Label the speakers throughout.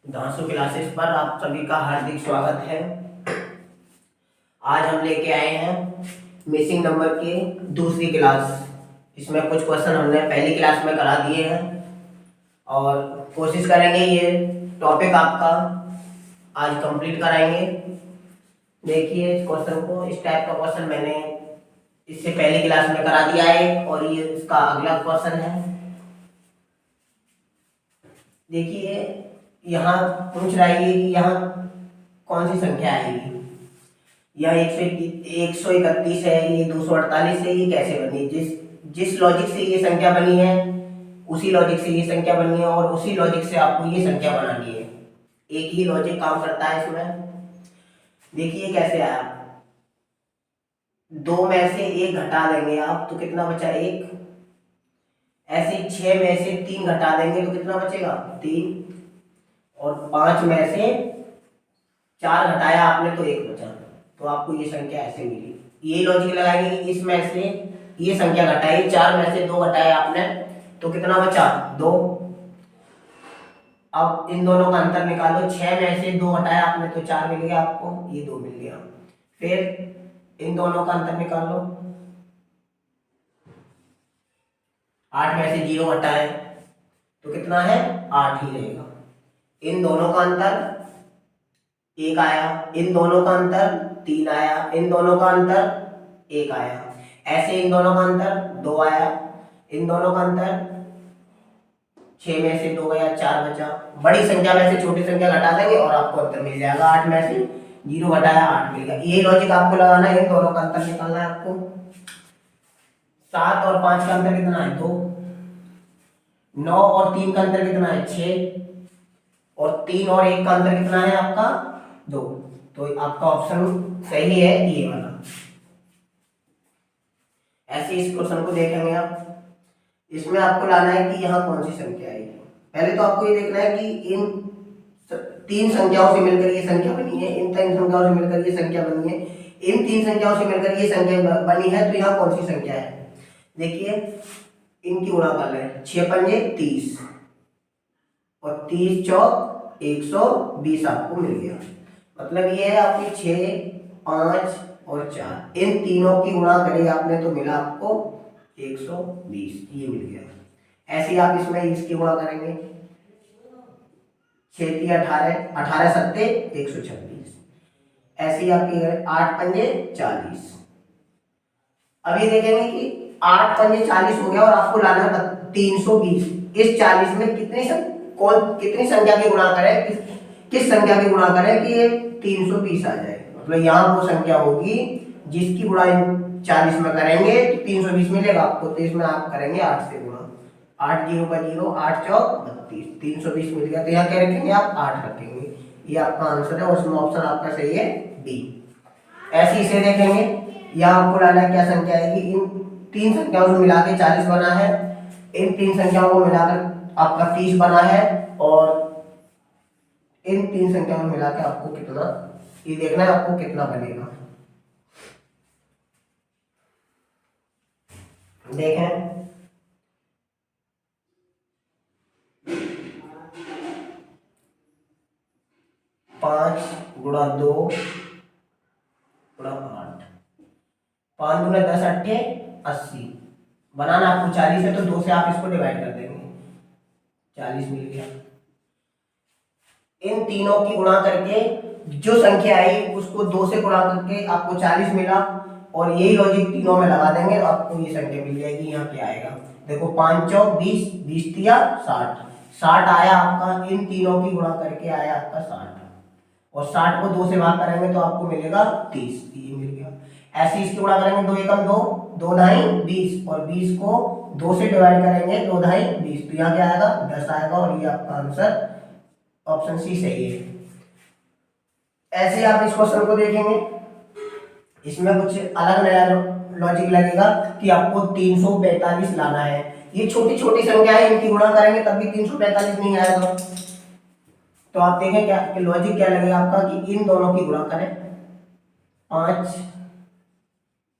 Speaker 1: धांसू classes पर आप सभी का हार्दिक स्वागत है। आज हम लेके आए हैं मिसिंग नंबर की दूसरी क्लास। इसमें कुछ क्वेश्चन हमने पहली क्लास में करा दिए हैं और कोशिश करेंगे ये टॉपिक आपका आज कंप्लीट कराएंगे। देखिए इस क्वेश्चन को, इस टाइप का क्वेश्चन मैंने इससे पहली क्लास में करा दिया है और ये इसका अगला क्वेश्चन है। देखिए यहाँ पूछ रहा है कि यहाँ कौन सी संख्या आएगी। यह 131 है, ये 248 है, ये कैसे बनी। जिस लॉजिक से ये संख्या बनी है उसी लॉजिक से ये संख्या बनी है और उसी लॉजिक से आपको ये संख्या बनानी है। एक ही लॉजिक काम करता है इसमें। देखिए कैसे आया, 2 में से 1 घटा देंगे आप तो कितना बचा 1। ऐसे 6 में से 3 घटा देंगे तो कितना बचेगा 3। और 5 में से 4 घटाया आपने तो 1 बचा, तो आपको ये संख्या ऐसे मिली। ये लॉजिक लगाएंगे कि इसमें से ये संख्या घटाई, 4 में से 2 घटाया आपने तो कितना बचा 2। अब इन दोनों का अंतर निकालो, 6 में से 2 घटाया आपने तो 4 मिल गया आपको, ये 2 मिल गया। फिर इन दोनों का अंतर निकाल लो, 8 में से 0 घटाए तो कितना है 8 ही रहेगा। इन दोनों का अंतर 1 आया, इन दोनों का अंतर 3 आया, इन दोनों का अंतर 1 आया। ऐसे इन दोनों का अंतर 2 आया, इन दोनों का अंतर 6 में से 2 गया 4 बचा। बड़ी संख्या में से छोटी संख्या घटा देंगे और आपको अंतर मिल जाएगा। 8 में से 0 घटाया 8 मिल गया। ये लॉजिक आपको लगाना है, इन दोनों का अंतर निकालना है आपको। 7 और 5 का अंतर कितना है 2। 9 और 3 का अंतर कितना है 6। और 3 और 1 का अंतर कितना है आपका 2। तो आपका ऑप्शन सही है ये वाला। ऐसे इस क्वेश्चन को देखेंगे आप, इसमें आपको लाना है कि यहाँ कौन सी संख्या आएगी। पहले तो आपको ये देखना है कि इन 3 संख्याओं से मिलकर ये संख्या बनी है, इन 3 संख्याओं से मिलकर ये संख्या बनी है, इन 3 संख्याओं से मिलकर ये संख्या बनी है, तो यहाँ कौन सी संख्या है। देखिए इनकी गुणा कर लें, 6 पंजे 30 और 30 चौक 120 आपको मिल गया। मतलब ये है आपकी 6, 5 और 4, इन तीनों की गुणा करी आपने तो मिला आपको 120, ये मिल गया। ऐसे आप इसमें इसकी गुणा करेंगे, 6 3 18, 18 सत्ते 126। ऐसे आपकी 8 पंजे 40। अब ये देखेंगे कि 8 पंजे 40 हो गया और आपको लाना है 320। इस 40 में कितनी संख्या की गुणा करें, किस संख्या की गुणा करें कि ये 320 आ जाए। मतलब यहाँ वो संख्या होगी जिसकी गुणा 40 में करेंगे तो 320 मिलेगा आपको। तो इसमें आप करेंगे 8 से गुणा, 8 0 का 0, 8 चौक 32, 320 मिल गया। तो यहाँ क्या रखेंगे आप 8 रखेंगे। ये आपका आंसर है, उसमें ऑप्शन आपका सही है बी। ऐसे इसे देखेंगे, यहाँ आपको लाना क्या संख्या आएगी। इन 3 संख्याओं को मिला के 40 बना है, इन 3 संख्याओं को मिलाकर आपका 30 बना है और इन 3 संख्याओं को मिला के आपको कितना, ये देखना है आपको कितना बनेगा। देखें 5 गुणा 2 गुणा 8, 5 गुणा 10 8 80। बनाना आपको 40 है तो 2 से आप इसको डिवाइड कर देंगे, 40 मिल गया। इन तीनों की गुणा करके जो संख्या आई उसको 2 से गुणा करके आपको 40 मिला और यही लॉजिक तीनों में लगा देंगे तो आपको ये संख्या मिल जाएगी। यहाँ क्या आएगा देखो, 5 चौक 20, 20 तिया 60, 60 आया आपका। इन तीनों की गुणा करके आया आपका 60 और 60 को 2 से भाग करेंगे तो आपको मिलेगा 30, ये मिल गया। ऐसे इसकी गुणा करेंगे 2 एकम 2, 2 ढाई 20 और 20 को 2 से डिवाइड करेंगे 2 ढाई 20, तो यहाँ क्या आएगा 10 आएगा और ये आपका आंसर ऑप्शन सी सही है। ऐसे आप इस क्वेश्चन को देखेंगे, इसमें कुछ अलग नया लॉजिक लगेगा कि आपको 345 लाना है। ये छोटी छोटी संख्या है, इनकी गुणा करेंगे तब भी 345 नहीं आएगा। तो आप देखें क्या लॉजिक क्या लगेगा आपका कि इन दोनों की गुणा करें, 5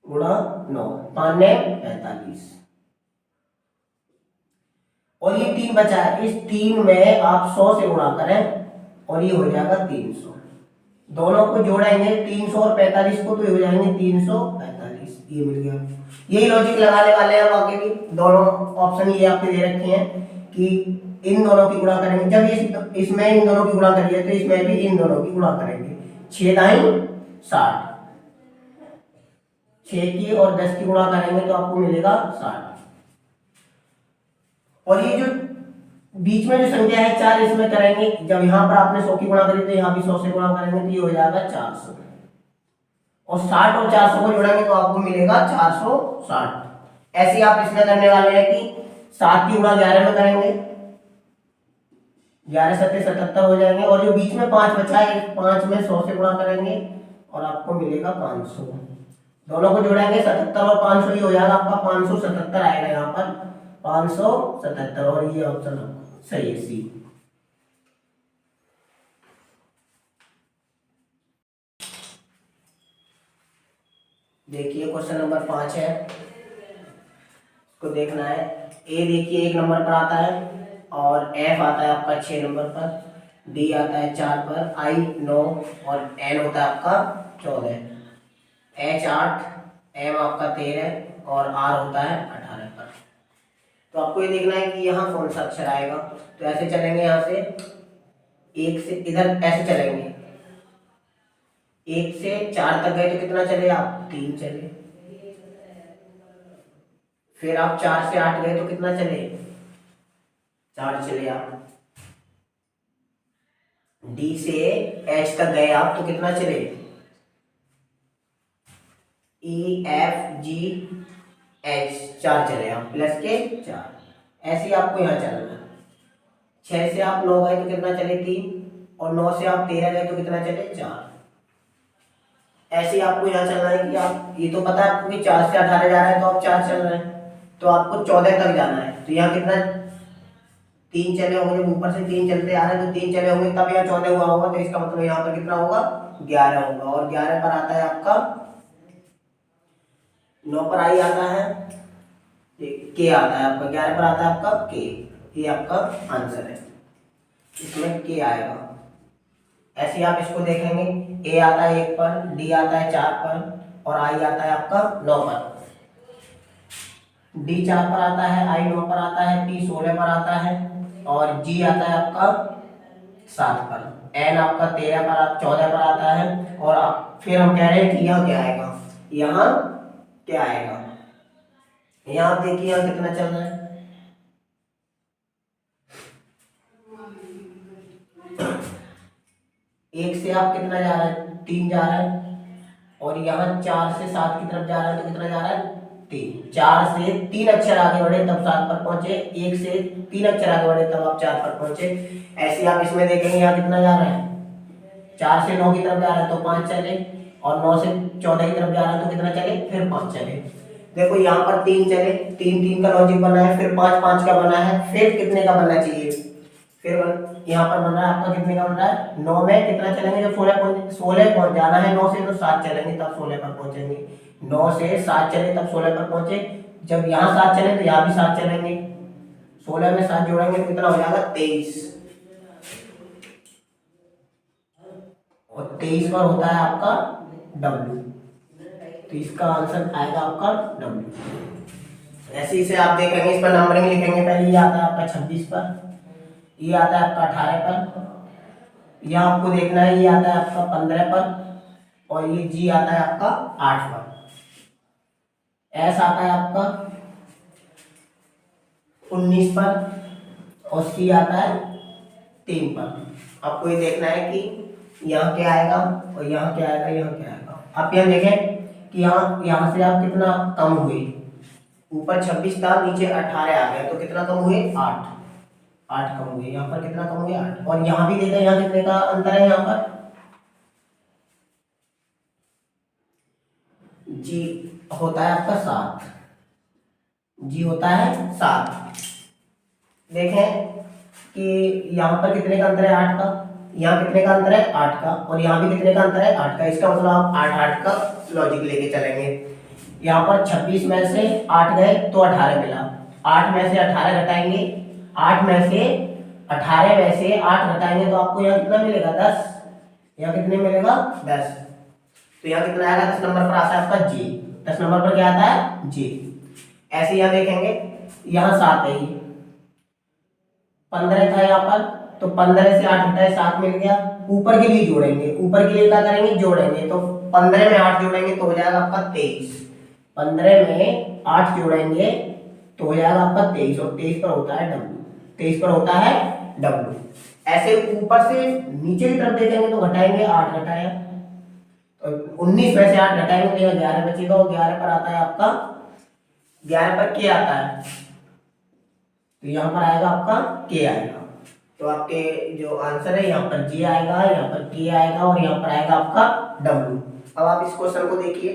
Speaker 1: गुणा 9, 5 ने 45 और ये 3 बचा है। इस 3 में आप 100 से गुणा करें और ये हो जाएगा 300। दोनों को जोड़ेंगे 300 और 45 को, तो ये हो जाएंगे 345। ये मिल गया। यही लॉजिक लगाने वाले हैं बाकी भी। दोनों ऑप्शन ये आपके दे रखे हैं कि इन दोनों की गुणा करेंगे। जब ये इसमें इन दोनों की गुणा करिए तो इसमें भी इन दोनों की गुणा करेंगे। 6 दाई 60, 6 की और 10 की गुणा करेंगे तो आपको मिलेगा 60। और ये जो बीच में जो संख्या है 4, इसमें करेंगे, जब यहाँ पर आपने 100 की गुणा करी तो यहाँ भी 100 से गुणा करेंगे तो ये हो जाएगा 400। और 60 और 400 को जोड़ेंगे तो आपको मिलेगा 460। ऐसे आप इसमें करने वाले हैं कि 7 की गुणा 11 में करेंगे, 11 सत्ते 77 हो जाएंगे। और जो बीच में 5 बचा है, 5 में 100 से गुणा करेंगे और आपको मिलेगा 500। दोनों को जोड़ेंगे 77 और 500, ही हो जाएगा आपका 577 आएगा यहाँ पर, 577। और ये ऑप्शन सही है, सी। देखिए क्वेश्चन नंबर 5 है, इसको देखना है। ए देखिए 1 नंबर पर आता है और एफ आता है आपका 6 नंबर पर, डी आता है 4 पर, आई 9 और एन होता है आपका 14, एच 8, एम आपका 13 और आर होता है 18 पर। तो आपको ये देखना है कि यहाँ कौन सा अक्षर आएगा। तो ऐसे चलेंगे, यहाँ से 1 से इधर ऐसे चलेंगे, 1 से 4 तक गए तो कितना चले आप, 3 चले। फिर आप 4 से 8 गए तो कितना चले, 4 चले आप। डी से एच तक गए आप तो कितना चले, ई एफ जी एच, 4 चले आप, प्लस के 4। ऐसे ही आपको यहाँ चलना है। 6 से आप 9 गए तो कितना चले, 3। और 9 से आप 13 गए तो कितना चले, 4। ऐसे ही आपको यहाँ चलना है कि आप, ये तो पता है आपको कि 4 से 18 जा रहा है तो आप 4 चल रहे हैं, तो आपको 14 तक जाना है। तो यहाँ कितना, 3 चले होंगे, जब ऊपर से 3 चलते आ रहे हैं तो 3 चले होंगे तब यहाँ 14 हुआ होगा, तो इसका मतलब यहाँ पर कितना होगा, 11 होगा। और 11 पर आता है आपका 9 पर आई आता है, के आता है आपका, 11 पर आता है आपका के। ये आपका आंसर है, इसमें के आएगा। ऐसे आप इसको देखेंगे, ए आता है 1 पर, डी आता है 4 पर और आई आता है आपका 9 पर। डी 4 पर आता है, आई 9 पर आता है, टी 16 पर आता है और जी आता है आपका 7 पर, एन आपका 13 पर 14 पर आता है। और फिर हम कह रहे हैं कि यहाँ क्या आएगा, यहाँ क्या आएगा। यहाँ आप देखिए यहाँ कितना चल रहा है, 1 से आप कितना जा रहा है, 3 जा रहा है। और यहाँ 4 से 7 की तरफ जा रहा है तो कितना जा रहा है, 3। 4 से 3 अक्षर आगे बढ़े तब 7 पर पहुंचे, 1 से 3 अक्षर आगे बढ़े तब आप 4 पर पहुंचे। ऐसे आप इसमें देखेंगे यहाँ कितना जा रहा है, 4 से 9 की तरफ जा रहा है तो 5 चले, और 9 से 14 की तरफ जा रहा है तो कितना चले, फिर 5 चले। देखो यहाँ पर 3 चले, 3 का लॉजिक बना है, फिर 5 का बना है, फिर कितने का बनना चाहिए, फिर यहाँ पर बन रहा है आपका कितने का बन रहा है, 9 में कितना चलेंगे, जब 16 पहुंच जाना है 9 से तो 7 चलेंगे तब 16 पर पहुंचेंगे। 9 से 7 चले तब 16 पर पहुंचे, जब यहाँ 7 चले तो यहाँ भी 7 चलेंगे, 16 में 7 जोड़ेंगे तो कितना हो जाएगा, 23। और 23 पर होता है आपका W, तो इसका आंसर आएगा आपका W। ऐसे इसे आप देखेंगे, इस पर नंबरिंग लिखेंगे। पहले ये आता है आपका 26 पर, ये आता है आपका 18 पर, यह आपको देखना है ये आता है आपका 15 पर, और ये जी आता है आपका 8 पर, एस आता है आपका 19 पर और सी आता है 3 पर। आपको ये देखना है कि यहाँ क्या आएगा और यहाँ क्या आएगा, यहाँ क्या आएगा। आप यहाँ देखें कि यहाँ से आप कितना कम हुए, ऊपर 26 था नीचे 18 आ गया तो कितना कम हुए, 8 कम हुए। यहाँ पर कितना कम हुए, 8। और यहाँ भी देखा, यहाँ कितने का अंतर है, यहाँ पर जी होता है आपका 7, जी होता है 7। देखें कि यहाँ पर कितने का अंतर है, 8 का, यहाँ कितने का अंतर है, 8 का, और यहाँ भी कितने का अंतर है, 8 का। इसका मतलब आप 8 का लॉजिक लेके चलेंगे। यहाँ पर 26 में से 8 गए तो 18 मिला, 8 में से 18 घटाएंगे, 8 में से 18 में से 8 घटाएंगे तो आपको यहाँ कितना मिलेगा 10। यहाँ कितने मिलेगा 10। तो यहाँ कितना आएगा 10 नंबर पर आता है आपका जी। 10 नंबर पर क्या आता है जी। ऐसे यहाँ देखेंगे यहाँ 7 है, 15 था यहाँ पर, तो 15 से 8 घटाए 7 मिल गया। ऊपर के लिए जोड़ेंगे, ऊपर के लिए क्या करेंगे जोड़ेंगे, तो 15 में 8 जोड़ेंगे तो हो जाएगा आपका 23। 15 में 8 जोड़ेंगे तो हो जाएगा आपका 23, और 23 पर होता है डब्ल्यू। 23 पर होता है डब्ल्यू। ऐसे ऊपर से नीचे की तरफ देखेंगे तो घटाएंगे 8 घटाया, तो 19 में से 8 घटाएंगे तो यहाँ 11 बचेगा, और 11 पर आता है आपका 11 पर के आता है, तो यहाँ पर आएगा आपका के आएगा। तो आपके जो आंसर है यहाँ पर जी आएगा, यहाँ पर के आएगा, और यहाँ पर आएगा आपका डब्ल्यू। अब आप इस क्वेश्चन को देखिए,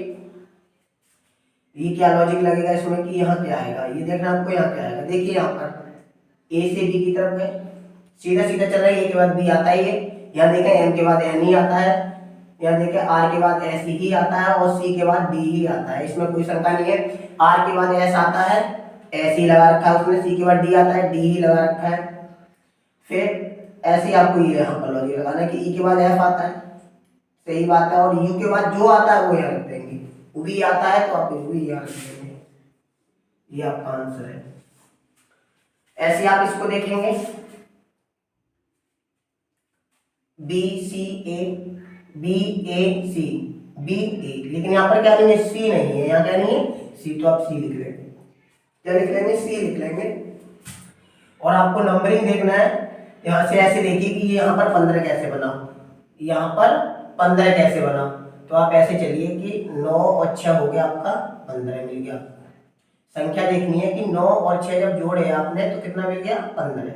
Speaker 1: ये क्या लॉजिक लगेगा इसमें कि यहाँ क्या आएगा, ये देखना आपको यहाँ क्या आएगा। देखिए यहाँ पर ए से बी की तरफ गए, सीधा सीधा चल रहा है, ए के बाद बी आता ही है। यहाँ देखें एम के बाद एन ही आता है, यहाँ देखें आर के बाद एस ही आता है, और सी के बाद डी ही आता है, इसमें कोई शंका नहीं है। आर के बाद एस आता है, एस ही लगा रखा है उसमें, सी के बाद डी आता है, डी ही लगा रखा है। फिर ऐसे ही आपको ये यहाँ पर लॉजिक लगाना है कि ई के बाद एफ आता है, सही बात है, और यू के बाद जो आता है वो यहाँ रख देंगे, वो भी आता है तो आप भी यहाँ रख देंगे, ये आपका आंसर है। ऐसे आप इसको देखेंगे बी सी ए, बी ए सी, बी ए, लेकिन यहाँ पर क्या नहीं है सी नहीं है, यहाँ क्या नहीं है सी, तो आप सी लिख लेंगे, क्या लिख लेंगे सी लिख लेंगे। और आपको नंबरिंग देखना है, यहाँ से ऐसे देखिए कि यहाँ पर 15 कैसे बना, यहाँ पर 15 कैसे बना, तो आप ऐसे चलिए कि 9 और 6 हो गया आपका 15 मिल गया। संख्या देखनी है कि 9 और 6 जब जोड़े आपने तो कितना मिल गया 15।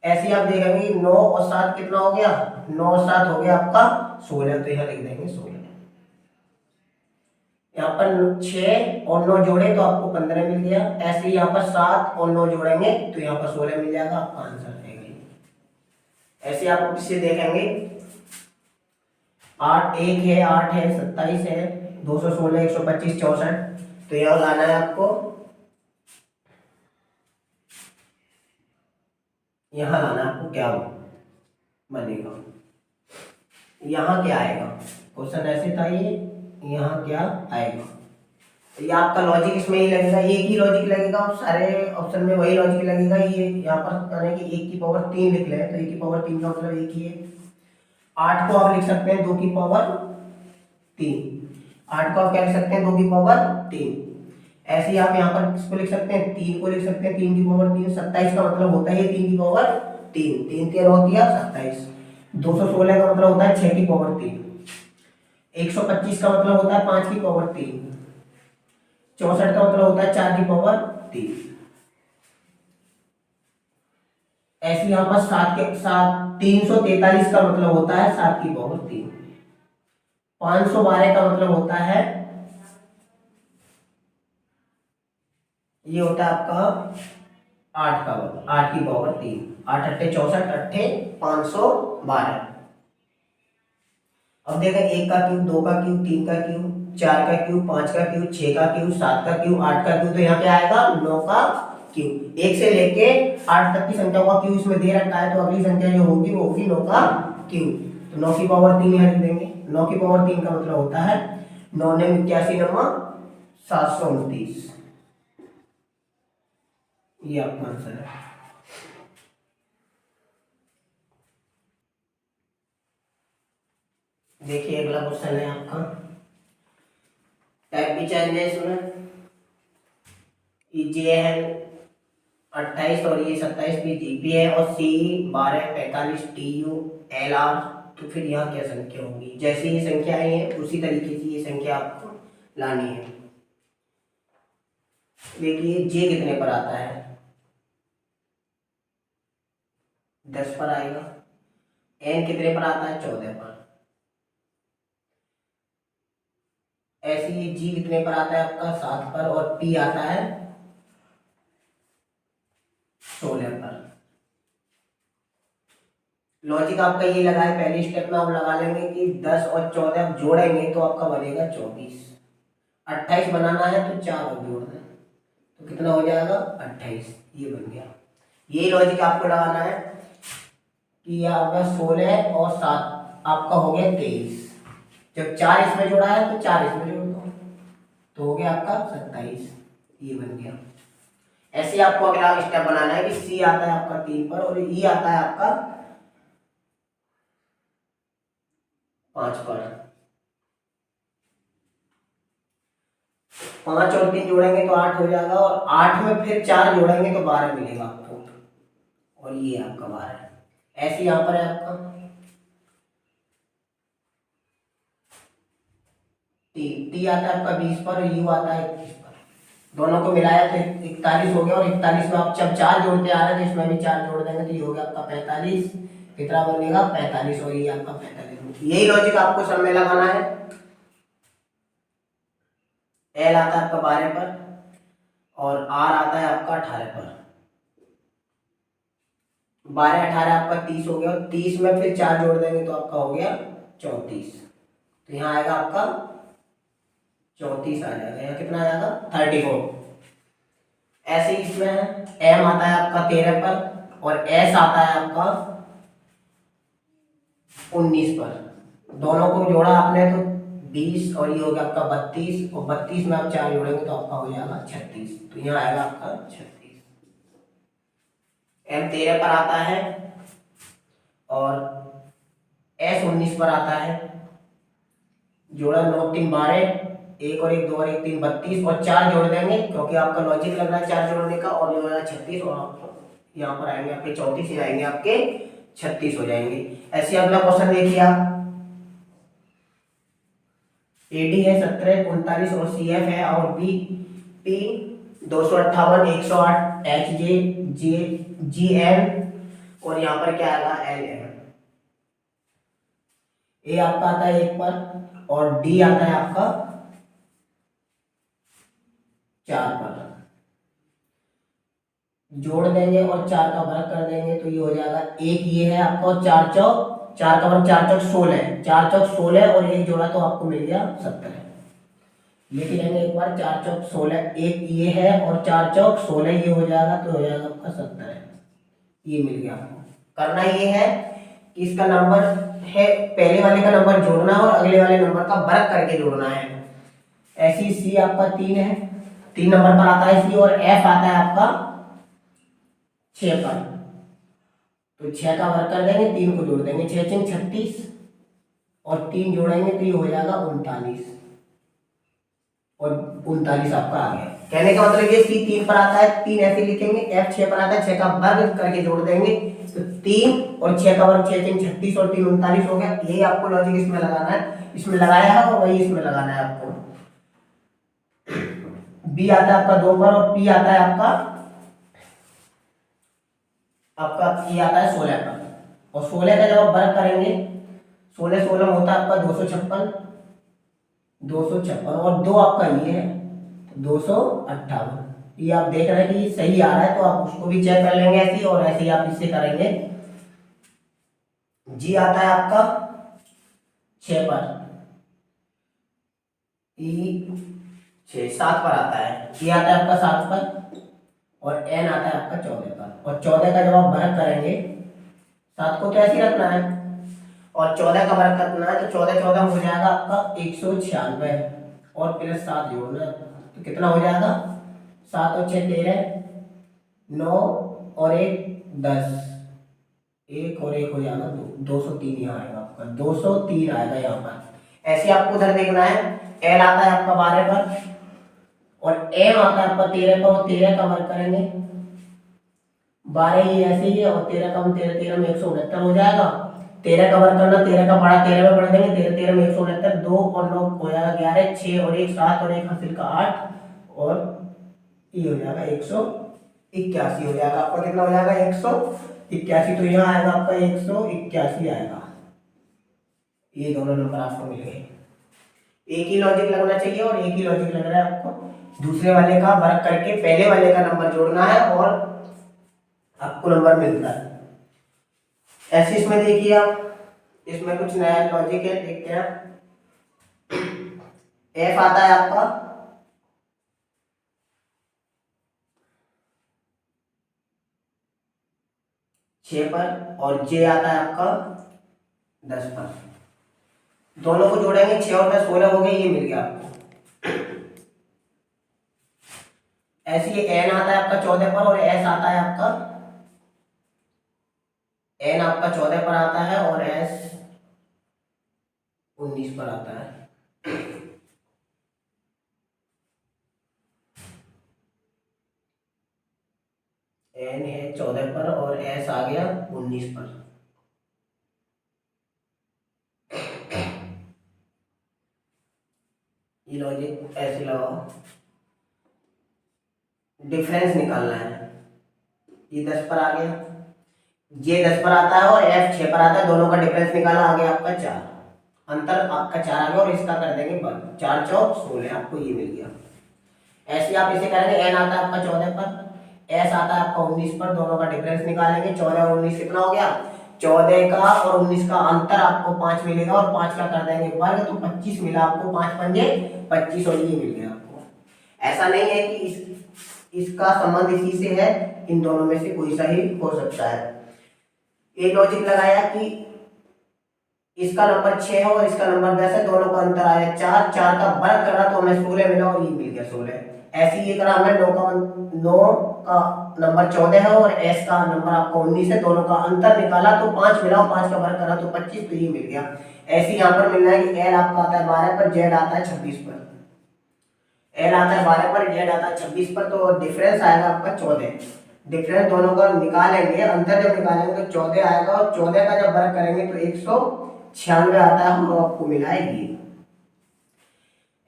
Speaker 1: ऐसे आप देखेंगे 9 और 7 कितना हो गया, 9 और 7 हो गया आपका 16, तो यहाँ लिख देंगे 16। यहाँ पर 6 और 9 जोड़े तो आपको 15 मिल गया। ऐसे ही यहाँ पर 7 और 9 जोड़ेंगे तो यहाँ पर 16 मिल जाएगा, आपका आंसर है। ऐसे आप इससे देखेंगे 8 1 है, 8 है, 27 है, 216, 125, 64, तो यहाँ लाना है आपको, यहाँ लाना आपको क्या बनेगा, यहाँ क्या आएगा। क्वेश्चन ऐसे था ये, यहाँ क्या आएगा, ये आपका लॉजिक इसमें ही लगेगा, एक ही लॉजिक लगेगा, और सारे ऑप्शन में वही लॉजिक लगेगा। ये यहाँ पर यानी कि 1 की पावर 3 लिख ले, तो 1 की पावर 3 का मतलब एक ही है। 8 को आप लिख सकते हैं 2 की पावर 3, 8 को आप क्या लिख सकते हैं 2 की पावर 3। ऐसे ही आप यहाँ पर किसको लिख सकते हैं 3 को लिख सकते हैं 3 की पावर 3। 27 का मतलब होता है 3 की पावर 3, 3 3 होती है 27। 216 का मतलब होता है 6 की पावर 3। 125 का मतलब होता है 5 की पावर 3। 64 का मतलब होता है 4 की पावर 3। ऐसे यहाँ पर 7 के साथ 343 का मतलब होता है 7 की पावर 3। 512 का मतलब होता है, ये होता है आपका 8 का 8 की पावर 3। 8 अट्ठे 64, अट्ठे 512। अब देखा 1 का क्यूब, 2 का क्यूब, 3 का क्यूब, 4 का क्यूब, 5 का क्यूब, 6 का क्यूब, 7 का क्यूब, 8 का क्यूब, तो यहाँ क्या आएगा 9 का क्यूब। 1 से लेके 8 तक की संख्या का क्यूब इसमें दे रखा है, तो अगली संख्या जो होगी वो होगी 9 का क्यूब। तो 9 की पावर 3 यहाँ लिख देंगे। 9 की पावर 3 का मतलब होता है 9 ने 81 नमा 729, ये आपका आंसर है। देखिए अगला क्वेश्चन है आपका, टाइप भी चेंज है इसमें, जे है 28 और ये 27 भी जीपी है, और सी 1245 टीयू एल आर। तो फिर यहाँ क्या संख्या होगी, जैसे ये संख्या आई है उसी तरीके से ये संख्या आपको लानी है। देखिए जे कितने पर आता है 10 पर आएगा। एन कितने पर आता है 14 पर। ऐसे ही जी कितने पर आता है आपका 7 पर, और पी आता है 16 पर। लॉजिक आपका ये लगा है, पहले स्टेप में आप लगा लेंगे कि 10 और 14 आप जोड़ेंगे तो आपका बनेगा 24। 28 बनाना है तो 4 और जोड़ना है, तो कितना हो जाएगा 28, ये बन गया। ये लॉजिक आपको लगाना है कि यहाँ पे 16 और 7 आपका हो गया 23। जब 4 इसमें जोड़ा है तो 4 इसमें जोड़ दो, तो हो गया आपका 27। ये बन गया। ऐसे आपको अगला स्टेप बनाना है कि सी आता है आपका 3 पर और ई आता है आपका 5 पर। 5 और 3 जोड़ेंगे तो 8 हो जाएगा, और 8 में फिर 4 जोड़ेंगे तो 12 मिलेगा आपको, और ये आपका 12 है। ऐसे यहाँ पर है आपका टी आता है आपका 20 पर और यू आता है 21 पर। दोनों को मिलाया तो 41 हो गया, और 41 में आप जब 4 जोड़ते आ रहे हैं तो इसमें भी 4 जोड़ देंगे तो ये हो गया आपका 45। कितना बनेगा 45, और ये आपका 45। यही लॉजिक आपको सब में लगाना है। एल आता है आपका 12 पर और आर आता है आपका 18 पर। 12 18 आपका 30 हो गया, और 30 में फिर 4 जोड़ देंगे तो आपका हो गया 34। तो यहाँ आएगा आपका 34 आ जाएगा। यहाँ कितना आ जाएगा 34। ऐसे ही इसमें एम आता है आपका 13 पर और एस आता है आपका 19 पर। दोनों को जोड़ा आपने तो 20, और ये हो गया आपका 32, और 32 में आप 4 जोड़ेंगे तो आपका हो जाएगा 36। तो यहाँ आएगा आपका 36। एम 13 पर आता है और एस 19 पर आता है। जोड़ा 9 3 12, 1 और 1 2 और 1 3 32, और 4 जोड़ देंगे क्योंकि आपका लॉजिक लग रहा है 4 जोड़ने का, और जो है 36, और आप यहाँ पर आएंगे आपके 34, ये आएंगे आपके 36 हो जाएंगे। ऐसे अगला क्वेश्चन देखिए आप। एडी है 17 39 और सी एफ है, और बी पी 258 108 एच जे जे जी एन, और यहाँ पर क्या आएगा एल एम। ए आपका आता है 1 पर और डी आता है आपका 4 पर। जोड़ देंगे और 4 का वर्ग कर देंगे तो ये हो जाएगा 1, ये है आपका, और 4 चौक 4 का वर्ग 4 चौक 16, 4 चौक 16 और 1 जोड़ा तो आपको मिल गया 17। लेकिन हमें एक बार 4 चौक 16, 1 ये है और 4 चौक 16 ये हो जाएगा, तो हो जाएगा आपका 17। ये मिल गया आपको। करना ये है कि इसका नंबर है, पहले वाले का नंबर जोड़ना है और अगले वाले नंबर का वर्ग करके जोड़ना है। ऐसी सी आपका 3 है, 3 नंबर पर आता है सी, और एफ आता है आपका 6 पर। तो 6 का वर्ग कर देंगे, 3 को जोड़ देंगे, 6 6 36, और 3 जोड़ेंगे तो ये हो जाएगा 39, और 39 आपका आ गया। कहने का मतलब ये सी 3 पर आता है, 3 ऐसे लिखेंगे, एफ 6 पर आता है, 6 का वर्ग करके जोड़ देंगे तो 3 और 6 का वर्ग 6 3 36 और 3 39 हो गया। यही आपको लॉजिक इसमें लगाना है, इसमें लगाया है और वही इसमें लगाना है आपको। बी आता है आपका 2 पर और पी आता है आपका ये आता है 16 पर, और 16 का जब आप वर्ग करेंगे 16 16 होता है आपका 256, 256, और 2 आपका ये है 258। ये आप देख रहे हैं कि सही आ रहा है, तो आप उसको भी चेक कर लेंगे ऐसे ही, और ऐसे ही आप इससे करेंगे। जी आता है आपका 6 पर, ई 6 7 पर आता है, ये आता है आपका 7 पर, और एन आता है आपका 14 पर। और 14 का जब आप वर्ग करेंगे, 7 को तो ऐसे ही रखना है और 14 का वर्ग करना है, तो 14 14 हो जाएगा आपका 196, और प्लस 7 जोड़ना है तो कितना हो जाएगा 7 और 6 13, 9 और 1 10, 1 और 1 हो जाएगा 203। यहाँ आएगा आपका 203 आएगा यहाँ पर। ऐसे आपको उधर देखना है। एल आता है आपका 12 पर और एम आता है आपका 13 पर, और 13 का वर्ग करेंगे 12 ही ऐसे ही है, और 13 का 13 13 में 169 हो जाएगा। 13 का वर्ग करना, 13 का पढ़ा 13 में पढ़ देंगे, 13 13 में 169, 2 और 9 हो जाएगा 11, 6 और 1 7 और 1 हासिल का 8, और ये हो जाएगा 181 हो जाएगा आपका। कितना हो जाएगा 181। तो यहाँ आएगा आपका 181 आएगा। ये दोनों नंबर आपको मिल गए। एक ही लॉजिक लगना चाहिए, और एक ही लॉजिक लग रहा है आपको। दूसरे वाले का वर्ग करके पहले वाले का नंबर जोड़ना है और आपको नंबर मिलता है। ऐसे इसमें देखिए आप, इसमें कुछ नया लॉजिक है, देखते हैं। एफ आता है आपका 6 पर और जे आता है आपका 10 पर। दोनों को जोड़ेंगे 6 और 10 16 हो गए, ये मिल गया आपको। ऐसे ये एन आता है आपका 14 पर और एस आता है आपका, एन आपका 14 पर आता है और एस 19 पर आता है। एन है 14 पर और एस आ गया 19 पर। ये लॉजिक ऐसे लगाओ, डिफरेंस निकालना है। ये 10 पर आ गया, जे 10 पर आता है और एफ 6 पर आता है, दोनों का डिफरेंस निकाला, आ गया आपका 4। अंतर आपका 4 आ गया और इसका कर देंगे बंद, 4 चौक 16, आपको ये मिल गया। ऐसे आप इसे करेंगे, एन आता है आपका 14 पर, एस आता है आपका 19 पर, दोनों का डिफरेंस निकालेंगे। 14 और 19 कितना हो गया, 14 का और 19 का अंतर आपको 5 मिलेगा और 5 का कर देंगे वर्ग, तो 25 मिला आपको, 5 पंजे 25 और ये मिल गया आपको। ऐसा नहीं है कि इसका संबंध इसी से है, इन दोनों में से कोई सा ही हो सकता है। एक लॉजिक लगाया कि इसका नंबर 6 है और इसका नंबर 10 है, दोनों का अंतर आया 4, 4 का वर्ग करा तो हमें 16 मिला और ये मिल गया 16। ऐसे ये करा हमने, 9 का नंबर 14 है और एस का नंबर आपको 19 है, दोनों का अंतर निकाला तो 5 मिला और 5 का वर्ग करा तो 25, तो ये मिल गया। ऐसे यहाँ पर मिलना है कि एल आपका आता है 12 पर, जेड आता है 26 पर। एल आता है 12 पर, जेड आता है 26 पर, तो डिफरेंस आएगा आपका 14। डिफरेंस दोनों का निकालेंगे, अंतर जब निकालेंगे तो 14 आएगा और 14 का जब वर्ग करेंगे तो 196 आता है, हम आपको मिला है ये।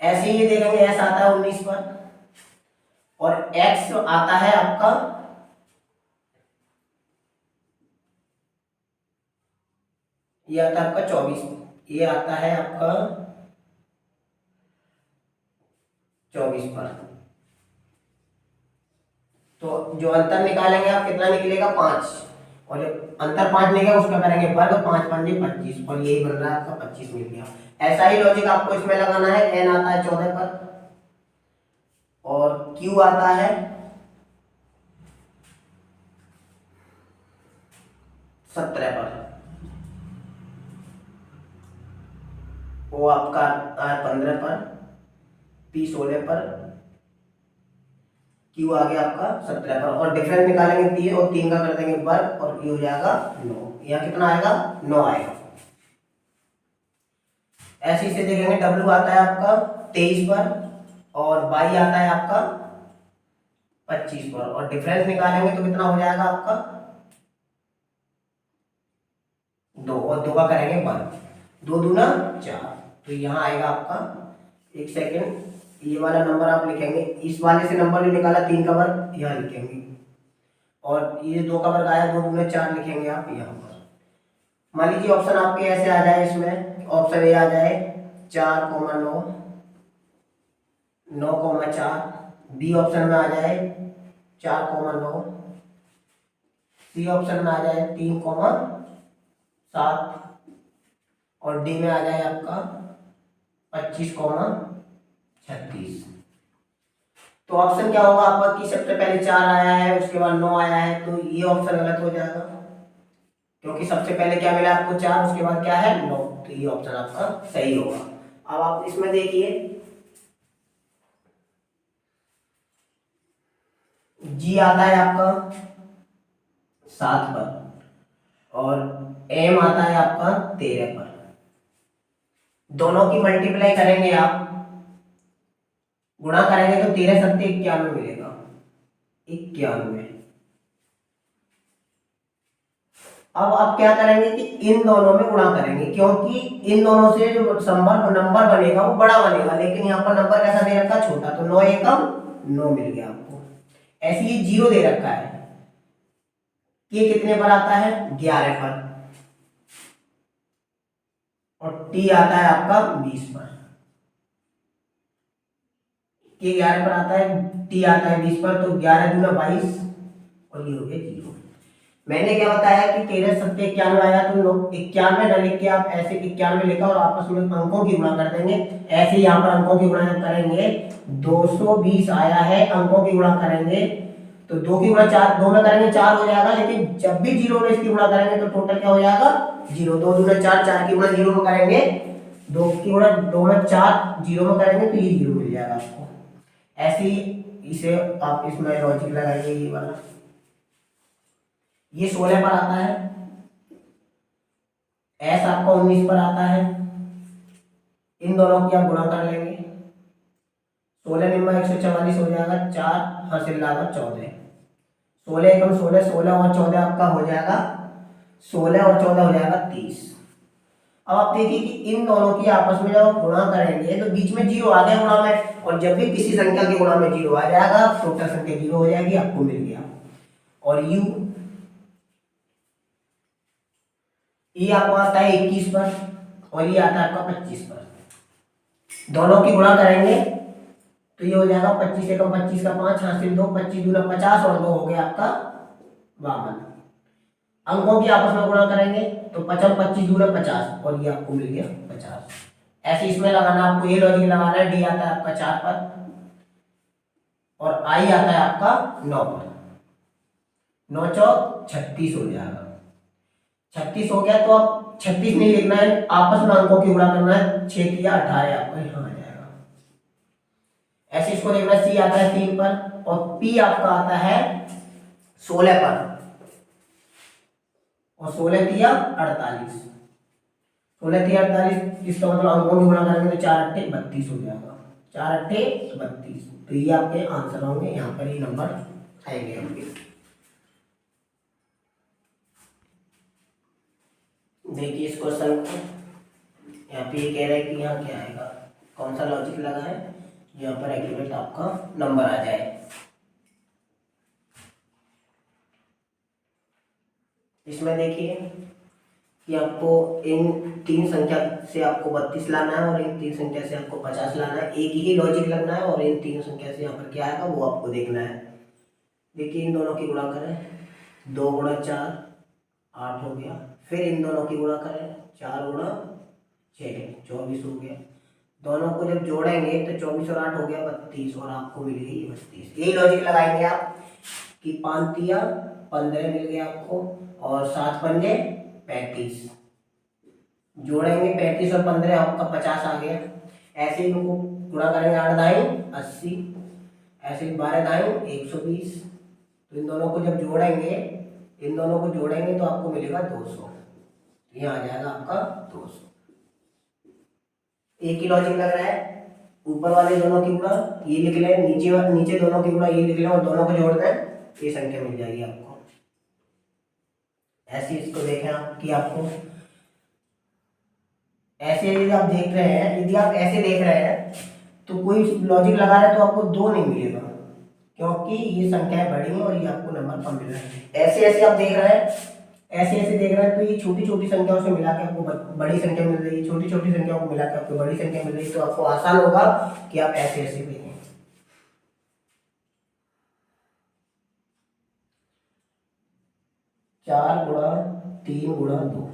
Speaker 1: ऐसे ही देखेंगे, एस आता है 19 पर और एक्स आता है आपका ये आता है आपका 24, ये आता है आपका 24 पर। तो जो अंतर निकालेंगे आप, कितना निकलेगा 5, और जब अंतर 5 निकलेगा उसका करेंगे वर्ग, 5 पंजे 25 और यही बन रहा है आपका 25 मिल गया। ऐसा ही लॉजिक आपको इसमें लगाना है। एन आता है 14 पर और क्यू आता है 17 पर, वो आपका आता है 15 पर, पी 16 पर, क्यू आ गया आपका 17 पर, और डिफरेंस निकालेंगे 3 और 3 का कर देंगे वर्ग और ये हो जाएगा 9। यहाँ कितना आएगा, 9 आएगा। ऐसे से देखेंगे, डब्ल्यू आता है आपका 23 पर और वाई आता है आपका 25 पर, और डिफरेंस निकालेंगे तो कितना हो जाएगा आपका 2 और 2 का करेंगे वर्ग, 2 दूना 4, तो यहाँ आएगा आपका, एक सेकेंड, ये वाला नंबर आप लिखेंगे, इस वाले से नंबर जो निकाला 3 का वर्ग यहाँ लिखेंगे और ये 2 का वर्ग आया, 2 दूना 4 लिखेंगे आप यहाँ पर। मान लीजिए ऑप्शन आपके ऐसे आ जाए, इसमें ऑप्शन ए आ जाए 4,9, 9,4, बी ऑप्शन में आ जाए 4,9, सी ऑप्शन में आ जाए 3,7 और डी में आ जाए आपका 25,36। तो ऑप्शन क्या होगा आपका कि सबसे पहले 4 आया है, उसके बाद 9 आया है, तो ये ऑप्शन गलत हो जाएगा, क्योंकि सबसे पहले क्या मिला आपको 4, उसके बाद क्या है 9, तो ये ऑप्शन आपका सही होगा। अब आप इसमें देखिए, जी आता है आपका 7 पर और एम आता है आपका 13 पर। दोनों की मल्टीप्लाई करेंगे आप, गुणा करेंगे तो 13 सत्ते 91 मिलेगा, 91। अब आप क्या करेंगे कि इन दोनों में गुणा करेंगे, क्योंकि इन दोनों से जो नंबर बनेगा वो बड़ा बनेगा, लेकिन यहाँ पर नंबर कैसा दे रखा है, छोटा, तो 9 एकम 9 मिल गया आपको। ऐसे ही 0 दे रखा है, ये कितने पर आता है 11 पर, और टी आता है आपका 20 पर, ये 11 पर आता है, टी आता है 20 पर, तो 11 दूना 22 और ये हो गया 0। मैंने क्या बताया कि 13 सत्ते 91 आया, तो 91 न लिख के आप ऐसे 91 लिखा और आपस में अंकों की गुणा कर देंगे। ऐसे यहाँ पर अंकों की गुणा जब करेंगे 220 आया है, अंकों की गुणा करेंगे तो 2 की गुणा 4, 2 में करेंगे 4 हो जाएगा, लेकिन जब भी 0 में इसकी गुणा करेंगे तो टोटल क्या हो जाएगा 0। 2 दूना 4, 4 की गुणा 0 में करेंगे, 2 की गुणा 2 में 4 0 में करेंगे तो ये 0 मिल जाएगा आपको। ऐसे ही इसे आप इसमें लॉजिक लगाइए। ये वाला ये 16 पर आता है, एस आपका 19 पर आता है। इन दोनों की आप गुणा कर लेंगे, 16 निम्मा 144 हो जाएगा, 4 हासिल लागत 14, 16 एकम 16, 16 और 14 आपका हो जाएगा 16 और 14 हो जाएगा 30। अब आप देखिए कि इन दोनों की आपस में जब आप गुणा करेंगे तो बीच में 0 आ गया गुणा में, और जब भी किसी संख्या के गुणा में 0 आ जाएगा टोटल संख्या 0 हो जाएगी, आपको मिल गया। और यू ये आपको आता है 21 पर और ये आता है आपका 25 पर। दोनों की गुणा करेंगे तो ये हो जाएगा 25 एकम 25 का 5 हासिल 2, 25 दूना 50 और 2 हो गया आपका 52। अंकों की आपस में गुणा करेंगे तो 55 25 दूना 50 और ये आपको मिल गया 50। ऐसे इसमें लगाना, आपको ये लॉजिक लगाना है। डी आता है आपका 4 पर और आई आता है आपका 9 पर। 9 चौक 36 हो जाएगा। 36 हो गया तो अब 36 नहीं लिखना है, आपस में अंकों की गुणा करना है। 6 किया 18 आपका यहाँ आ जाएगा। ऐसे इसको देखना, सी आता है 3 पर और पी आपका आता है 16 पर और 16 तिया 48, 16 तिया 48। इसका मतलब अंकों की गुणा करेंगे तो 4 अट्ठे 32 हो जाएगा, 4 अट्ठे 32। तो ये आपके आंसर होंगे, यहाँ पर ये नंबर आएंगे आपके। देखिए इस क्वेश्चन को यहाँ पे ये कह रहा है कि यहाँ क्या आएगा, कौन सा लॉजिक लगा है यहाँ पर एक्यूरेट आपका नंबर आ जाए। इसमें देखिए कि आपको इन 3 संख्या से आपको 32 लाना है और इन 3 संख्या से आपको 50 लाना है। एक ही लॉजिक लगना है और इन 3 संख्या से यहाँ पर क्या आएगा वो आपको देखना है। देखिए इन दोनों की गुणा करें, 2 गुणा 4 8 हो गया। फिर इन दोनों की गुणा करें, 4 गुणा 6 24 हो गया। दोनों को जब जोड़ेंगे तो 24 और 8 हो गया 32 और आपको मिल गई 32। यही लॉजिक लगाएंगे आप कि 5 तिया 15 मिल गया आपको और 7 पंजे 35। जोड़ेंगे 35 और 15 आपका 50 आ गया। ऐसे ही इनको गुणा करेंगे, 8 दाई 80, ऐसे 12 दाई 120। तो इन दोनों को जब जोड़ेंगे, इन दोनों को जोड़ेंगे तो आपको मिलेगा 200। ये आ जाएगा आपका 200। एक ही लॉजिक लग रहा है। ऊपर वाले दोनों की गुणा ये लिख लें, नीचे दोनों की गुणा ये लिख लें और दोनों को जोड़ दें, ये संख्या मिल जाएगी आपको। ऐसे इसको देखें आप कि आपको ऐसे यदि आप देख रहे हैं, यदि आप ऐसे देख रहे हैं तो कोई लॉजिक लगा रहे हैं तो आपको 2 नहीं मिलेगा, क्योंकि ये संख्याएं बड़ी हैं और ये आपको नंबर कम मिल रहा है। ऐसे ऐसे आप देख रहे हैं, ऐसे ऐसे देख रहे हैं तो ये छोटी छोटी संख्याओं से मिला के आपको बड़ी संख्या मिल रही है, छोटी छोटी संख्याओं को मिला के आपको बड़ी संख्या मिल रही है। तो आपको आसान होगा कि आप ऐसे ऐसे देखें। 4 गुणा 3 गुणा 2,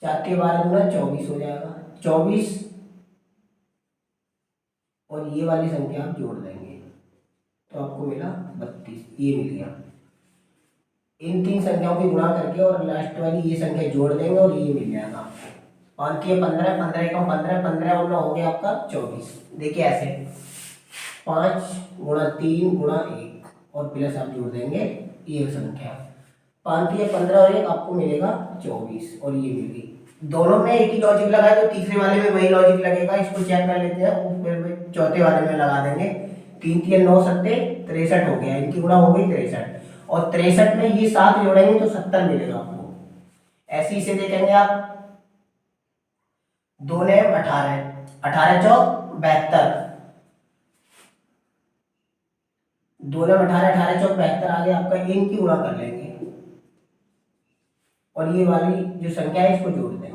Speaker 1: 4 के 12 गुणा 24 हो जाएगा, 24 और ये वाली संख्या आप जोड़ देंगे तो आपको मिला 32, ये मिल गया। इन 3 संख्याओं की गुणा करके और लास्ट वाली ये संख्या जोड़ देंगे और ये मिल जाएगा आपको। 5 के 15, 15 एकम 15, 15 और 9 हो गया आपका 24। देखिए ऐसे 5 गुणा 3 गुणा 1 और प्लस आप जोड़ देंगे ये संख्या, 5 के 15 और 1 आपको मिलेगा 24 और ये मिल गई। दोनों में एक ही लॉजिक लगा है तो तीसरे वाले में वही लॉजिक लगेगा। इसको चेक कर लेते हैं और फिर चौथे वाले में लगा देंगे। 3 3 9 सत्ते 63 हो गया, इनकी गुणा हो गई 63 और 63 में ये 7 जोड़ेंगे तो 70 मिलेगा आपको। ऐसे इसे देखेंगे आप, 2 ने 18, 18 चौक 72, 2 ने 18, 18 चौक 72 आ गया आपका। इनकी गुणा कर लेंगे और ये वाली जो संख्या है इसको जोड़ देंगे,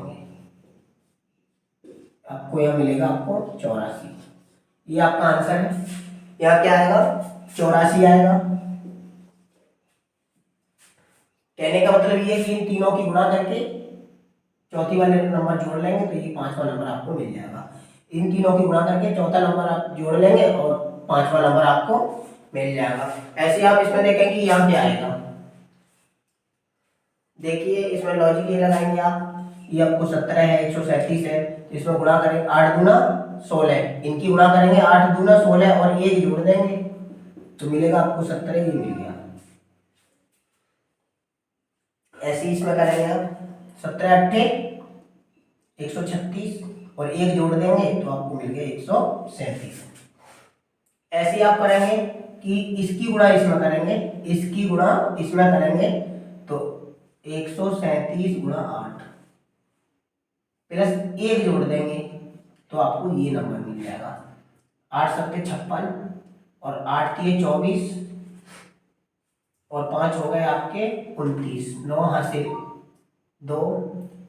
Speaker 1: आपको यहाँ मिलेगा आपको 84। ये आपका आंसर है। यहाँ क्या आएगा 84 आएगा। कहने का मतलब ये कि इन तीनों की गुणा करके चौथी वाले नंबर जोड़ लेंगे तो ये 5वां नंबर आपको मिल जाएगा। इन तीनों की गुणा करके चौथा नंबर आप जोड़ लेंगे और 5वां नंबर आपको मिल जाएगा। ऐसे आप इसमें देखें कि यहाँ क्या आएगा। देखिए इसमें लॉजिक ये लगाएंगे आप, ये आपको 17 है, 137 है, तो इसमें गुणा करेंगे 8 दूना 16, इनकी गुणा करेंगे 8 दूना 16 और एक जोड़ देंगे तो मिलेगा आपको 17, ये मिल गया। ऐसे इसमें करेंगे आप 17 अट्ठे 136 और एक जोड़ देंगे तो आपको मिल गया 137। ऐसे आप करेंगे कि इसकी गुणा इसमें करेंगे, इसकी गुणा इसमें करेंगे तो 137 गुणा 8 प्लस एक जोड़ देंगे तो आपको ये नंबर मिल जाएगा। 8 सत्ते 56 और 8 तिये 24 और 5 हो गए आपके 29, 9 हासिल 2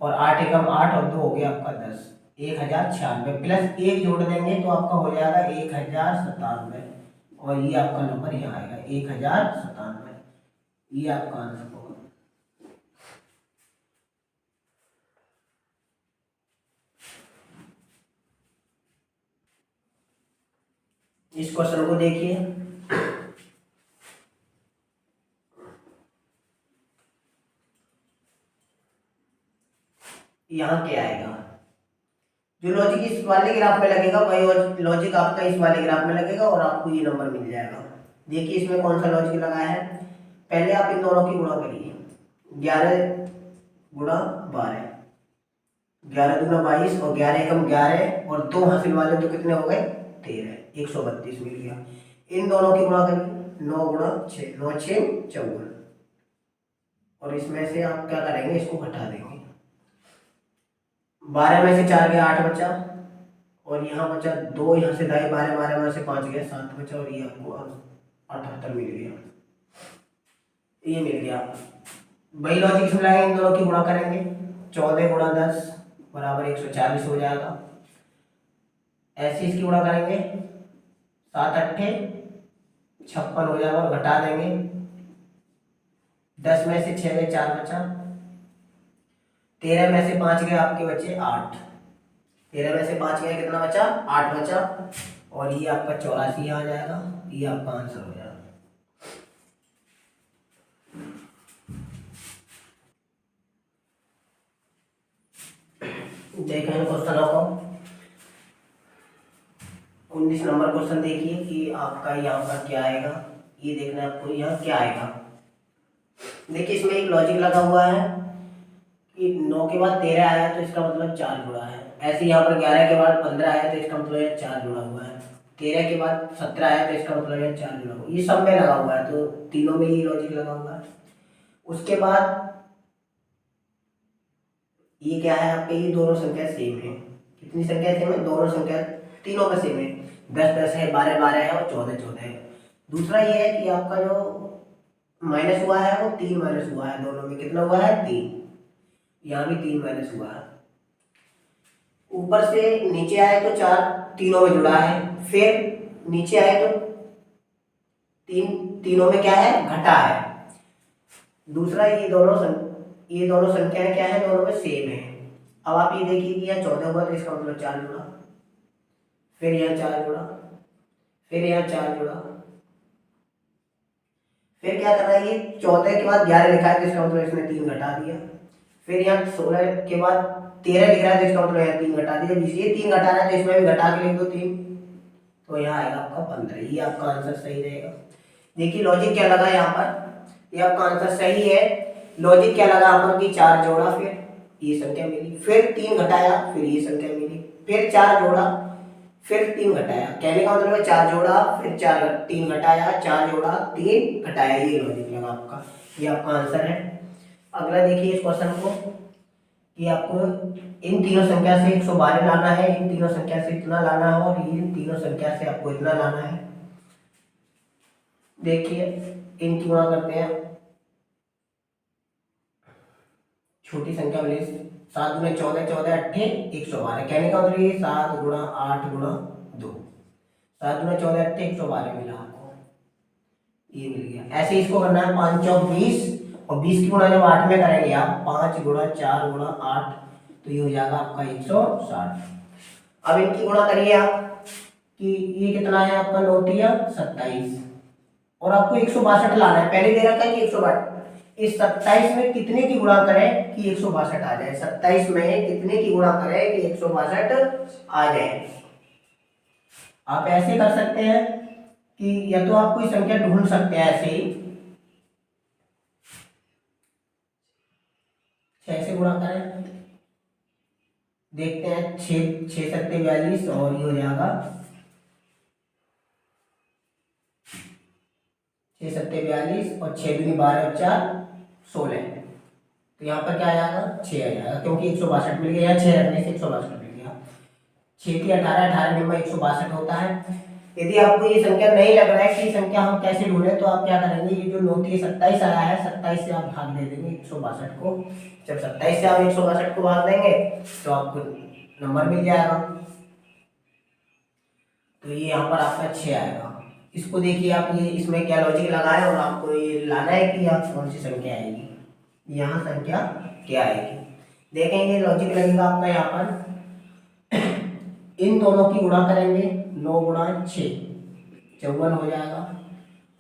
Speaker 1: और 8 एकम 8 और 2 हो गया आपका 10, 1096 प्लस एक जोड़ देंगे तो आपका हो जाएगा 1097 और ये आपका नंबर यहाँ आएगा 1097, ये आपका आंसर होगा। इस क्वेश्चन को देखिए, यहाँ क्या आएगा। जो लॉजिक इस वाले ग्राफ में लगेगा वही लॉजिक आपका इस वाले ग्राफ में लगेगा और आपको ये नंबर मिल जाएगा। देखिए इसमें कौन सा लॉजिक लगाया है। पहले आप इन दोनों की गुणा करिए, 11 गुणा 12, 11 दूना 22 और 11 एकम 11 और 2 हासिल वाले तो कितने हो गए 13, 132 मिल गया। इन दोनों की गुणा करिए, 9 गुणा 6, 9 6 54 और इसमें से आप क्या करेंगे, इसको घटा देंगे। 12 में से 4 गया 8 बचा और यहाँ बचा 2, यहाँ से 2, 12 12 में से 5 गया 7 बचा और ये आपको 78 मिल गया, ये मिल गया। वही लॉजिक इसमें लगाएंगे, इन दोनों की गुणा करेंगे, 14 गुणा 10 बराबर 140 हो जाएगा। ऐसे इसकी गुणा करेंगे 7 अट्ठे 56 हो जाएगा और घटा देंगे, 10 में से 6 में 4 बचा, 13 में से 5 गए आपके बचे 8, 13 में से 5 गए कितना बचा 8 बचा और ये आपका 84 आ जाएगा, ये आपका आंसर हो जाएगा। देखें क्वेश्चनों को, 19 नंबर क्वेश्चन देखिए कि आपका यहाँ पर क्या आएगा, ये देखना है आपको यहाँ क्या आएगा। देखिए इसमें एक लॉजिक लगा हुआ है कि 9 के बाद 13 आया तो इसका मतलब 4 जुड़ा है। ऐसे यहाँ पर 11 के बाद 15 आया तो इसका मतलब है 4 जुड़ा हुआ है। 13 के बाद 17 आया तो इसका मतलब है 4 जुड़ा हुआ है। ये सब में लगा हुआ है तो तीनों में ये लॉजिक लगा हुआ है। उसके बाद ये क्या है आपके, ये दोनों संख्या सेम है। कितनी संख्या सेम है, दोनों संख्या तीनों में सेम है। 10 10 है, 12 12 है और 14 14 है। दूसरा ये है कि आपका जो माइनस हुआ है वो 3 माइनस हुआ है, दोनों में कितना हुआ है 3, यहाँ भी 3 माइनस हुआ है। ऊपर से नीचे आए तो 4 तीनों में जुड़ा है, फिर नीचे आए तो तीनों में क्या है घटा है। दूसरा ये दोनों संख्याएं क्या है, दोनों में सेम है। अब आप ये देखिए कि यहाँ 14 हुआ तो इसका मतलब 4 जुड़ा, फिर यहाँ 4 जुड़ा, फिर यहाँ 4 जुड़ा, फिर क्या करना है, ये 14 के बाद 11 लिखा है तो इसका मतलब इसने 3 घटा दिया, फिर यहाँ 16 के बाद 13 लिख रहा है तो इसका मतलब यहाँ 3 घटा दिया, ये 3 घटा रहा है तो इसमें भी घटा के लिख दो 3, तो यहाँ आएगा आपका 15। ये आपका आंसर सही रहेगा। देखिए लॉजिक क्या लगा यहाँ पर, ये आपका आंसर सही है। लॉजिक क्या लगा यहाँ पर कि 4 जोड़ा फिर ये संख्या मिली, फिर 3 घटाया फिर ये संख्या मिली, फिर 4 जोड़ा फिर 3 घटाया। कहने का मतलब है 4 जोड़ा फिर 3 घटाया, 4 जोड़ा 3 घटाया, ये लॉजिक लगा आपका, ये आपका आंसर है। अगला देखिए इस क्वेश्चन को कि आपको इन तीनों संख्या से 112 लाना है, इन तीनों संख्या से इतना लाना है और इन तीनों संख्या से आपको इतना लाना है। देखिए इनकी गुणा करते हैं, छोटी संख्या वाले 7 में 14 14 अट्ठे 112, कहने का मतलब ये 7 गुणा 8 गुणा 2, 7 गुणा 14 अट्ठे 112 मिला आपको, ये मिल गया। ऐसे इसको करना है 5 चौक 20 और 20 की गुणा जब 8 में करेंगे आप 5 गुणा 4 गुणा 8 तो ये हो जाएगा आपका 160। अब इनकी गुणा करिए आप कि ये कितना है आपका 9 तिया 27 और आपको 162 लाना है। पहले दे रखा है कि 162, इस 27 में कितने की गुणा करें कि 162 आ जाए। 27 में कितने की गुणा करें कि 162 आ जाए। आप ऐसे कर सकते हैं कि या तो आप कोई संख्या ढूंढ सकते हैं ऐसे ही, 6 से गुणा करें, देखते हैं 6 6 सत्ते 42 और ये हो जाएगा 6 सत्ते 42 और 6 दूनी 12 और 4 16। तो यहाँ पर क्या आ जाएगा 6 आ जाएगा, क्योंकि 162 मिल गया, 6 रखने से 162 मिल गया। 6 की 18, 18 में 162 होता है। यदि आपको ये संख्या नहीं लग रहा है कि संख्या हम कैसे ढूंढे, तो आप क्या करेंगे, ये जो 9 की 27 आया है, 27 से आप भाग दे देंगे 162 को। जब 27 से आप 162 को भाग देंगे तो आपको नंबर मिल जाएगा। तो ये यहाँ पर आपका 6 आएगा। इसको देखिए आप, ये इसमें क्या लॉजिक लगाए और आपको ये लाना है कि आप कौन सी संख्या आएगी, यहाँ संख्या क्या आएगी। देखेंगे लॉजिक लगेगा आपका यहाँ पर, इन दोनों की गुणा करेंगे, 9 गुणा 6 54 हो जाएगा,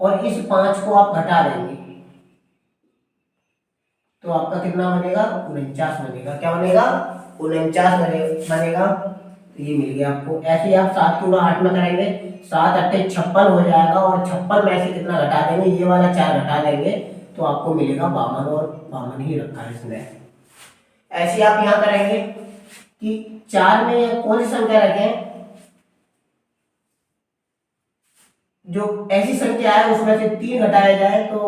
Speaker 1: और इस 5 को आप घटा देंगे तो आपका कितना बनेगा 49 बनेगा। क्या बनेगा 49 बनेगा। तो ये मिल गया आपको। ऐसे ही आप 7 की गुणा 8 में करेंगे, 7 8 56 हो जाएगा, और 56 में से कितना घटा देंगे, ये वाला 4 घटा देंगे तो आपको मिलेगा 52, और 52 ही रखा है इसने। ऐसे आप यहाँ करेंगे कि 4 में कौन सी संख्या रखें, जो ऐसी संख्या है उसमें से 3 घटाया जाए तो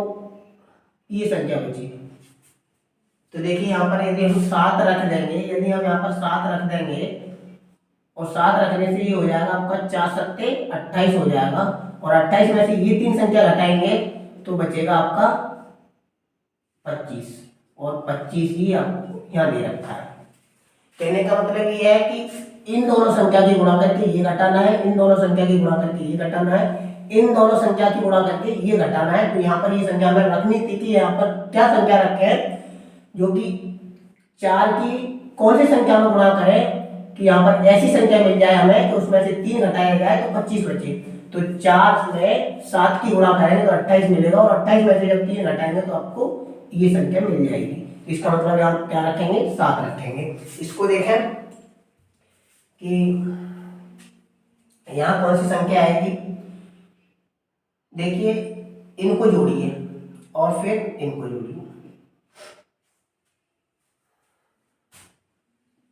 Speaker 1: ये संख्या बची। तो देखिए यहाँ पर यदि हम 7 रख देंगे, यदि हम यहाँ पर 7 रख देंगे और 7 रखने से ये हो जाएगा आपका 4 सत्ते 28 हो जाएगा, और 28 में से ये 3 संख्या घटाएंगे तो बचेगा आपका 25, और 25 ही आपको यहाँ दे रखा है। कहने का मतलब ये है कि इन दोनों संख्या की गुणा करके ये घटाना है, इन दोनों संख्या की गुणा करके ये घटाना है, इन दोनों संख्या की गुणा करके ये घटाना है। तो यहाँ पर ये संख्या हमें रखनी थी कि यहाँ पर क्या संख्या रखे हैं, जो कि 4 की कौन सी संख्या में गुणा करें कि यहाँ पर ऐसी संख्या मिल जाए हमें तो उसमें से 3 घटाया जाए तो 25 बचे। तो 4 में 7 की गुणा करेंगे तो 28 मिलेगा, और 28 में से जब 3 घटाएंगे तो आपको ये संख्या मिल जाएगी। इसका मतलब यहाँ क्या रखेंगे 7 रखेंगे। इसको देखें कि यहाँ कौन सी संख्या आएगी, देखिए इनको जोड़िए और फिर इनको जोड़िए,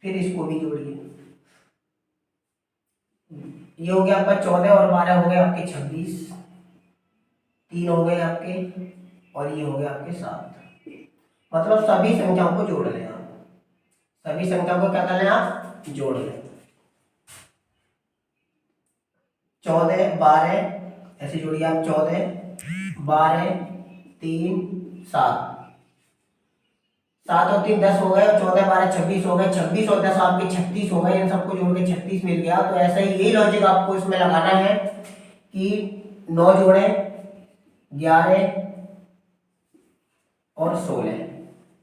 Speaker 1: फिर इसको भी जोड़िए। ये हो गया आपका 14 और 12 हो गए आपके 26, 3 हो गए आपके, और ये हो गए आपके 7। मतलब सभी संख्याओं को जोड़ लें आप, सभी संख्याओं को क्या कर लें आप जोड़ लें। 14 12 ऐसे जोड़िए आप, 14 12 3 7, 7 और 3 10 हो गए, 14 12 26 हो गए, 26 और 10 आपके 36 हो गए। इन सबको जोड़ के 36 मिल गया। तो ऐसा ही यही लॉजिक आपको इसमें लगाना है कि 9 जोड़े 11 और 16,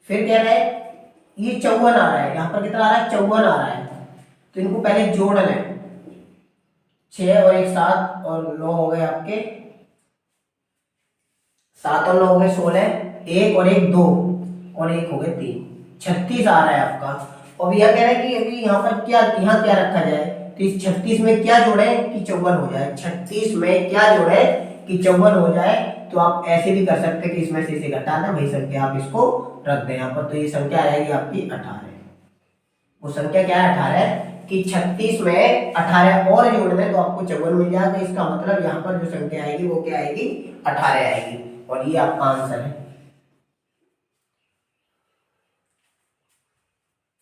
Speaker 1: फिर कह रहे हैं ये 54 आ रहा है, यहाँ पर कितना आ रहा है 54 आ रहा है, तो इनको पहले जोड़ लें। 6 और 1 7 और 9 हो गए आपके, 7 और 9 हो गए 16, 1 और 1 2 और 1 हो गए 3, 36 आ रहा है आपका। और यह कह रहा है कि अभी यहाँ पर क्या, यहाँ क्या रखा जाए, तो इस 36 में क्या जोड़े कि 54 हो जाए। 36 में क्या जोड़े कि 54 हो जाए। तो आप ऐसे भी कर सकते हैं कि इसमें से इसे घटाना, वही संख्या आप इसको रख दें यहाँ पर। तो ये संख्या आएगी आपकी 18। वो संख्या क्या है 18, कि 36 में 18 और जोड़ दें तो आपको 54 मिल जाएगा। इसका मतलब यहाँ पर जो संख्या आएगी वो क्या आएगी 18 आएगी, और ये आपका आंसर है।